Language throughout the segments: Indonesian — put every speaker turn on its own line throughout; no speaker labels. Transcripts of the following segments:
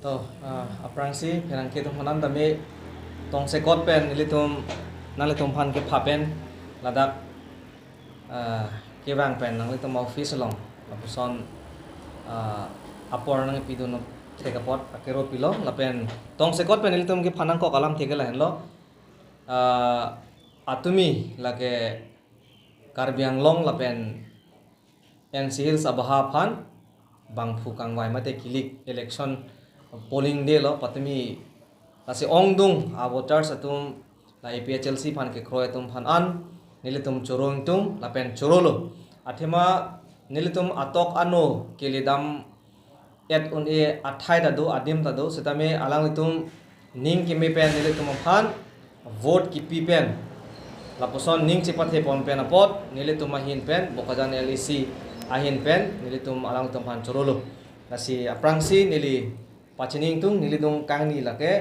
To aprangsi phenang ke tum hanan tami tong se kot pen ilitum nalitum phan ke phapen ladak ke bang pen nang litum office long apuson apor nang pidu no theka pot akero pilo lapen tong se kot pen ilitum ke phanang ko kalam theke la henlo atumi lage karbiang long lapen NC Hills abaha phan bang phukang wai mate kilik election polling day lo patemi lasi ongdung a voters atum la APHLC phan ke kroy tum phan an nilitum chorong tung lapen chorolo athema nilitum atok ano kelidam et un e athai da do adim da do setame alang litum ning ki me pen nilitum phan vote ki pi pen laposon ning chipat he pon pen apot nilitum mahin pen bokajan LEC ahin pen nilitum alang tum phan chorolo lasi aprangsi nili pachining tung nilidung kangni lake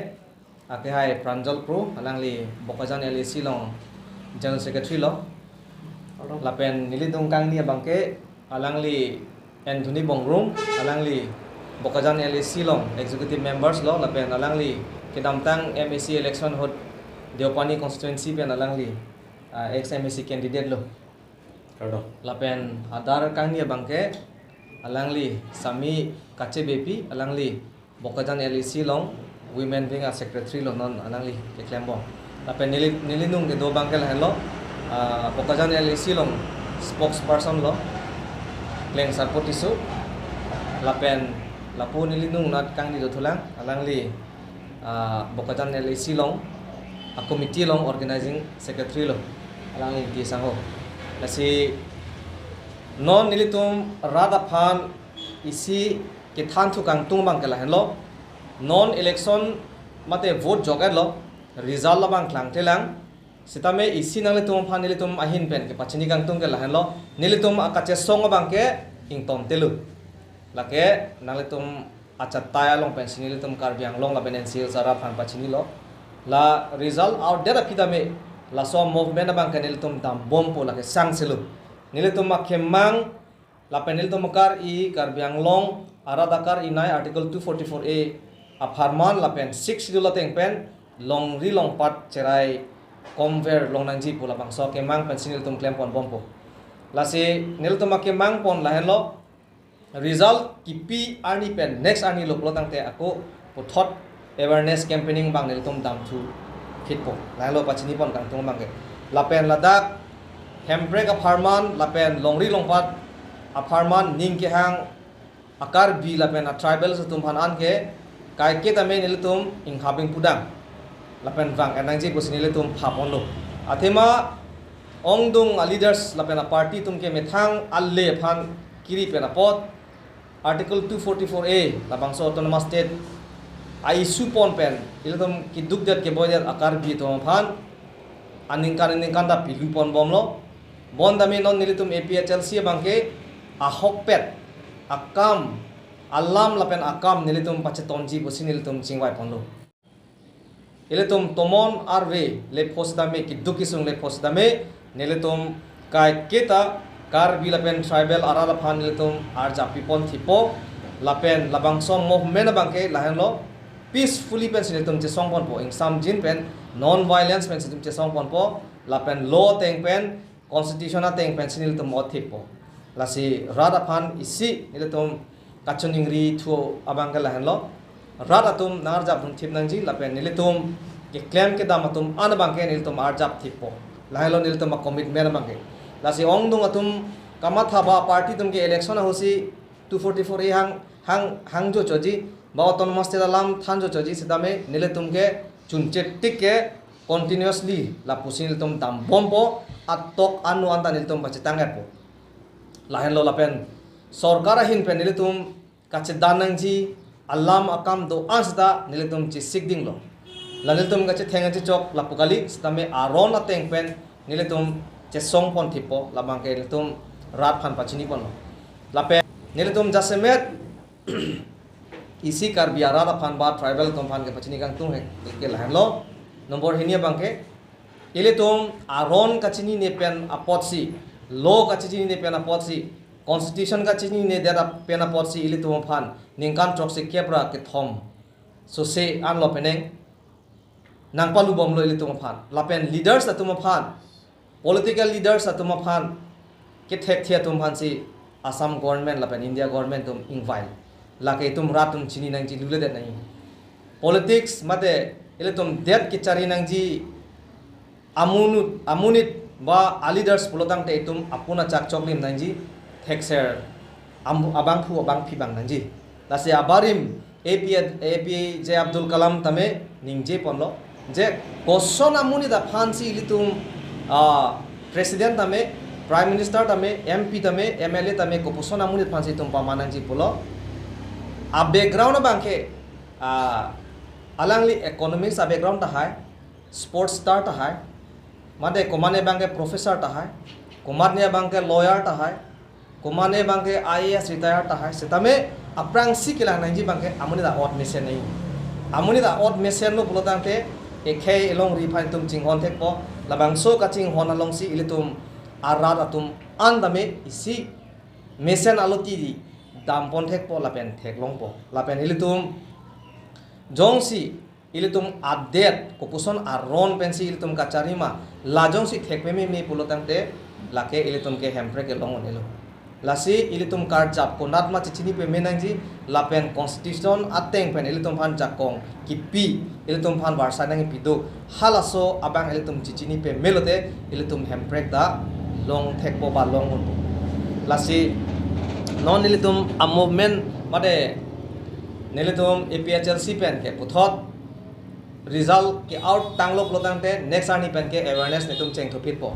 ake hai pranjal pro alangli bokajan LEC long general secretary lo lapen nilidung kangni bangke alangli Anthony Bongrum alangli bokajan LEC long executive members lo lapen alangli kedamtang MAC election hot Deopani constituency pen alangli ex MAC candidate lo lapen adar kangni bangke alangli Sami Kache BP alangli bokajan LEC long women wing a secretary lo non anangli ke klembong lapen nilinung ke do bangkel hello bokajan LEC long spokesperson lo kleng sarpotisu lapen lapu nilinung nat kang di do thulang alangli bokajan LEC long a committee long organizing secretary lo alangli di sango lasi non nilitum rada phan isi ke than thu kang tung bang kala hello non election mate vote joget lo result la bang klang telang sitame isi nang le tum phan le tum ahin pen ke pachini kang tung kala hello nilitum akache song bang ke ing tom telu lake nang le tum achat taya long pen sini le tum karbiang long la benen sil sara phan pachini lo la result out there pidame la so movement bang ke nilitum dam bom po lake sang selu nilitum akhemang la penil tum kar I karbiang long aradakar inai article 244A a farman lapen 6 dula teng pen long ri long pat cerai conver long nangji pula bangso ke mang pen sinil tum klem pon bompo lasi nil tum ke mang pon la hello result kipi ani pen next ani lo plotang te ako pothot awareness campaigning bang nil tum dam thu fit po la lo pachini pon kang tung bang ke lapen ladak hembrek a farman lapen long ri long pat a farman ning ke hang akar bi lapen a tribal satum phan an ke kai ke tame nilitum ing habing pudang lapen wang enangji bus nilitum phapon lo athema ongdung a leaders lapen a party tum ke methang alle phan kiri pen a pot article 244A labang so autonomous state ai supon pen nilitum ki dukdat ke boyar akar bi to phan aningkan da pilu pon bom lo bon dame non nilitum APHLC bangke a hokpet akam alam lapen akam nilitum pachetonji bosi nilitum chingwai ponlo ilitum tomon arve le posdame ki dukisung le posdame nilitum kai kita kar bilapen tribal arala phan nilitum arja pipon thipo lapen labangsom movement bangke lahenlo peacefully pen nilitum che songpon po ing sam jin pen non violence pen nilitum che songpon po lapen law teng pen constitution teng pen nilitum othipo lasi rada phan isi nilitum kachon ingri thu abangka lahan lo rada tum narjap thum thip nangji lapen nilitum ke claim ke damatum an bangke nilitum arjap thipo lahan lo nilitum commitment bangke lasi ongdung atum kamatha ba party tum ke election hosi 244 hang jo choji ba autonomous state alam than jo choji sidame nilitum ke chunche tik ke continuously la pusin nilitum dam bompo atok anu anta nilitum bachitang po lahen lo lapen sorkar hin pen nilitum kache danangji alam akam do ansda nilitum chi sigding lo nilitum kache thengachi chok lapukali stame aron ateng pen nilitum che songpon thipo labang ke nilitum rat phan pachini pon lo lapen nilitum jasemet isi kar biara la phan ba tribal tum phan ke pachini kang tung ke lahen lo nomor hinia bangke nilitum aron kachini ne pen apotsi law ka chini ne pena potsi constitution ka chini ne dera pena potsi ili tu phan ningkan chok se kepra ke thom so se an lo peneng nang palu bom lo ilitum phan lapen leaders atum phan political leaders atum phan ke thek thia tum phan si Assam government lapen India government tum invite lake tum ratum chini nang ji lule det nahi politics mate ilitum det ki chari nang ji amunit ba leaders pulotang te tum apuna chak choklim nang ji thek ser abang phi bang nang ji lase abarim APJ Abdul Kalam tame ningje ponlo je question amuni da phansi ilitum president tame prime minister tame MP tame MLA tame ko question amuni phansi tum pamanang ji pulo a background bangke alangli economics a background ta hai sports star ta hai made komane bangke professor ta hai kumarne bangke lawyer ta hai kumane bangke IAS retire ta hai setame aprang si kilang nangji bangke amuni da odd mission nei amuni da odd mission no pulotang te ekhe elong refine tum ching hon thek po labang so ka ching hon along si ilitum arat atum andame isi mission aloti di dampon thek po lapen thek long po lapen ilitum jongsi ilitum update kopuson aron pensi ilitum kacharima lajong si thek me me pulotang te lake ilitum ke hempre ke long onelo lasi ilitum kar jap konat ma chichini pe menangji lapen constitution ateng pen ilitum phan jakong kipi ilitum phan warsa nang pido halaso abang ilitum chichini pe melote ilitum hemprek da long thek po ba long on lasi non ilitum a movement made nilitum APHLC pen ke puthot result ke out tanglo plotang te next ani pen ke awareness nitum cheng thupit po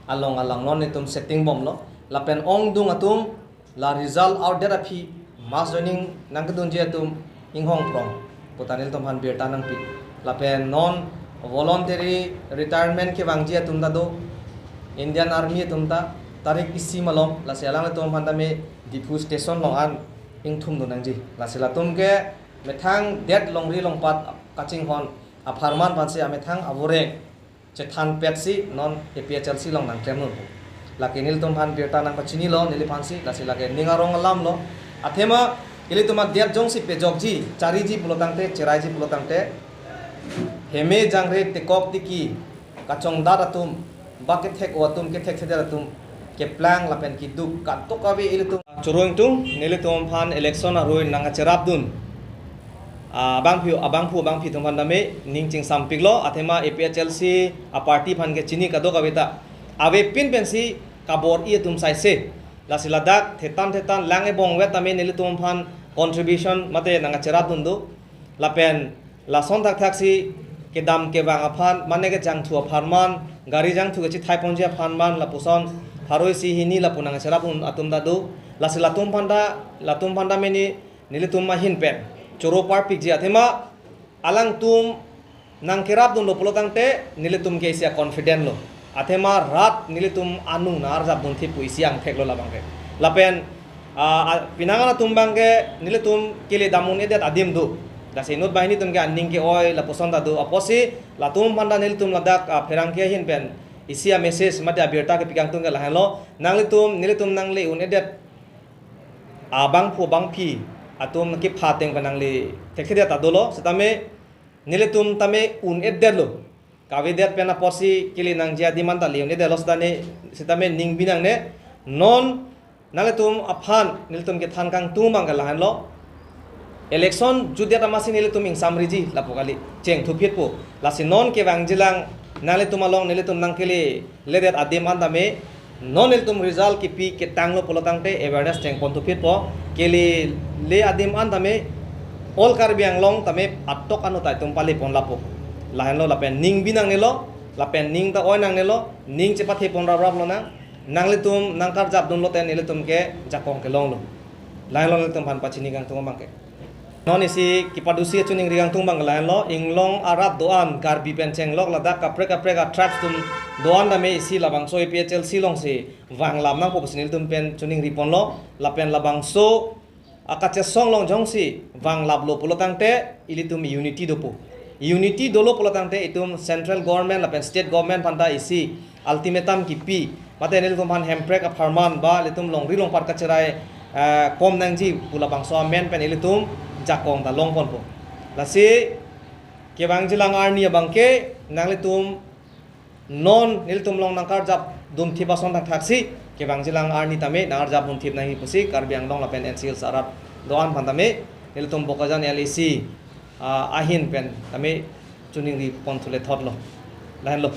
along non nitum setting bom lo lapen ong dung atum la result out there aphi mass joining nangkadun je atum inghong prong putanil tum han berta nang pi lapen non voluntary retirement ke bangji atum da do Indian Army atum ta tarik isi malom la selang atum han da me dipu station long an ingthum do nangji la sela tum ke methang det longri longpat kaching hon a farman panse a methang abore chethan petsi non APHLC long nang klem laki nil tum han berta nang pachini lo nili phansi lasi lake ningarong alam lo athema ili tuma diat jong si pejokji chariji pulotang te cheraiji pulotang te heme jangre tekok tiki kachong daratum baket thek watum ke thek thedaratum ke plang lapen ki duk katok abe ili tum choroing tung nili tum phan election aroi nang cherap dun abang phi tum phan dame ningching sampik lo athema APHLC a party phan ke chini kadok abeta awe pin pensi kabor ia tum sai se la siladak thetan lange bong we tame nili tum phan contribution mate nanga cherap dundu la pen la son thak si ke dam ke bang aphan mane ke jang thu pharman gari jang thu ke chi thai ponja phanman la puson haroi si hini la punanga cherap un atum dadu la silatum phanda meni nili tum ma hin pen choro par pik ja thema alang tum nang kerap dun lo polotang te nili tum ke sia confident lo athema rat nilitum anu nar jab dun thi puisiang theklo labang ke lapen pinangana tumbang ke nilitum kile damun edet adim du da senut bahini tum ke anning ke oi la posonda du aposi la tum panda nilitum ladak pherang ke hin pen isia message mate abirta ke pikang tung ke lahalo nilitum nangle un edet abang phu bang phi atum ke phateng banangle thekhedia tadolo setame nilitum tame un edet lo kavidet pena posi kili nang jia dimanta liu ne delos dane sitame ning binang ne non naletum aphan nilitum ke than kang tumang ka lahan lo election judia tamasi nilitum ing samriji lapokali cheng thupit po lasi non ke wang jilang naletum along nilitum nang kili ledet adim andame non nilitum result ki pi ke tanglo polotang te awareness cheng pon thupit po kili le adim andame all karbiang long tame atok anu tai tum pali pon lapo lahan lo lapen ning binang nelo lapen ning ta oi nang nelo ning cepat he pon rab lo na nang litum nang kar jab dun lo ten nilitum ke jakong ke long lo lahan lo litum phan pachini gang tung bang ke non isi kipadusi chuning rigang tung bang lahan lo inglong arat doan karbi pencheng lok lada kapre ka traps tum doan da me isi labang so APHLC long se wang lam nang po sinil tum pen chuning ripon lo lapen labang so akache song long jong si wang lab lo pulotang te ilitum unity dopo unity dolo polotang te itum central government lapen state government panta isi ultimatum kipi mate nil tum han hemprek a farman ba litum longri long par kacherai kom nangji pula bangso men pen ilitum jakong da long pon po lasi kebang jilang arni bangke nangli tum non nil tum long nangkar jab dum thiba son thang thaksi kebang jilang arni tame nangar jab dum thip nahi pusi Karbi Anglong lapen NCL sarat doan pantame nil tum bokajan LEC ahin pen tame chuning ri pon thule thot lo lahen lo